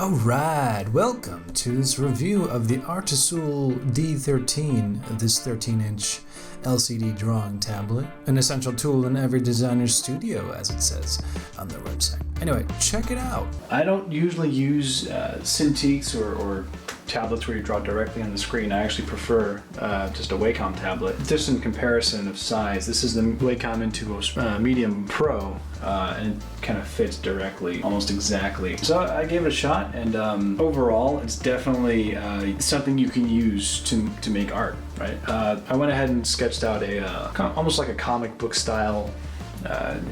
Alright, welcome to this review of the Artisul D13, this 13-inch LCD drawing tablet, an essential tool in every designer's studio, as it says on their website. Anyway, check it out. I don't usually use Cintiqs or tablets where you draw directly on the screen. I actually prefer just a Wacom tablet. Just in comparison of size, this is the Wacom Intuos Medium Pro, and it kind of fits directly, almost exactly. So I gave it a shot, and overall, it's definitely something you can use to make art, right? I went ahead and sketched out almost like a comic book style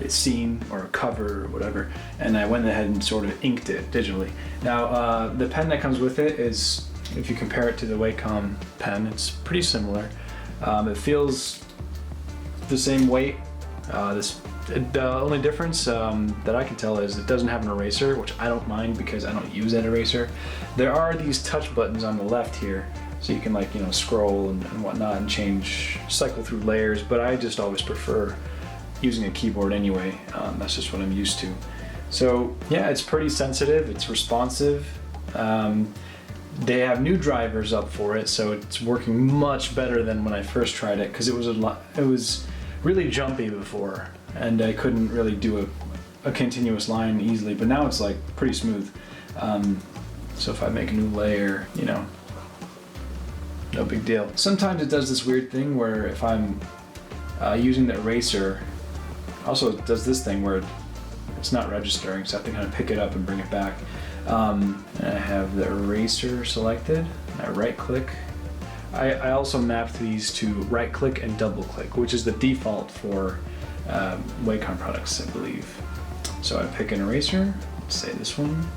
scene or a cover or whatever, and I went ahead and sort of inked it digitally. Now the pen that comes with it is, if you compare it to the Wacom pen, it's pretty similar. It feels the same weight. The only difference that I can tell is it doesn't have an eraser, which I don't mind because I don't use that eraser. There are these touch buttons on the left here, so you can scroll and whatnot and cycle through layers, but I just always prefer using a keyboard anyway. That's just what I'm used to. So yeah, it's pretty sensitive, it's responsive. They have new drivers up for it, so it's working much better than when I first tried it, because it was really jumpy before, and I couldn't really do a continuous line easily, but now it's like pretty smooth. So if I make a new layer, no big deal. Sometimes it does this weird thing where if I'm using the eraser, also it does this thing where it's not registering, so I have to kind of pick it up and bring it back. And I have the eraser selected, and I right click. I also mapped these to right click and double click, which is the default for Wacom products, I believe. So I pick an eraser, say this one,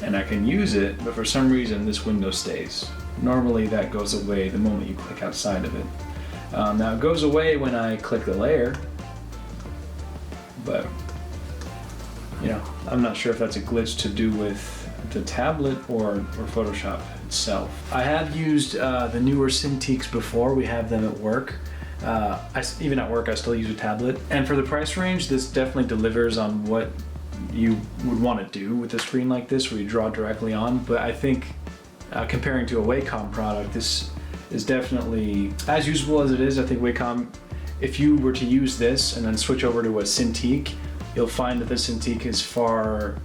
and I can use it, but for some reason this window stays. Normally that goes away the moment you click outside of it. Now it goes away when I click the layer, but I'm not sure if that's a glitch to do with the tablet or Photoshop itself. I have used the newer Cintiqs before. We have them at work. Even at work I still use a tablet. And for the price range, this definitely delivers on what you would want to do with a screen like this where you draw directly on. But I think comparing to a Wacom product, this is definitely as usable as it is. I think Wacom, if you were to use this and then switch over to a Cintiq, you'll find that the Cintiq is far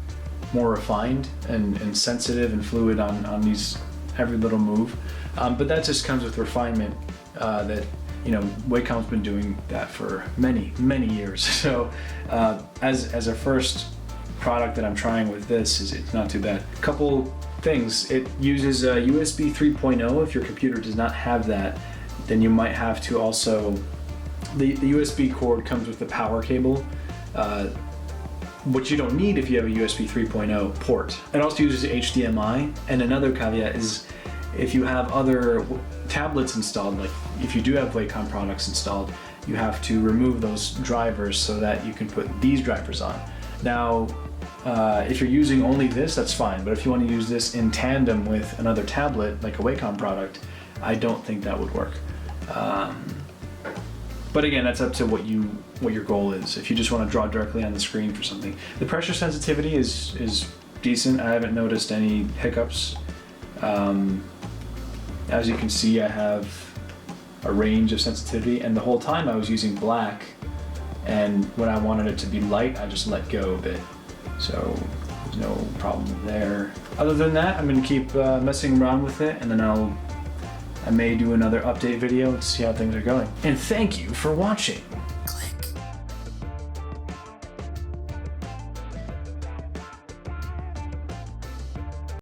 more refined and sensitive and fluid on these every little move. But that just comes with refinement. That Wacom's been doing that for many years. So as a first product that I'm trying with this, it's not too bad. Couple things: it uses a USB 3.0. If your computer does not have that, then you might have to also. The USB cord comes with the power cable, which you don't need if you have a USB 3.0 port. It also uses HDMI, and another caveat is if you have other tablets installed, like if you do have Wacom products installed, you have to remove those drivers so that you can put these drivers on. Now, if you're using only this, that's fine, but if you want to use this in tandem with another tablet, like a Wacom product, I don't think that would work. But again, that's up to what your goal is. If you just want to draw directly on the screen for something. The pressure sensitivity is decent. I haven't noticed any hiccups. As you can see, I have a range of sensitivity, and the whole time I was using black, and when I wanted it to be light, I just let go a bit. So there's no problem there. Other than that, I'm going to keep messing around with it, and then I may do another update video to see how things are going. And thank you for watching.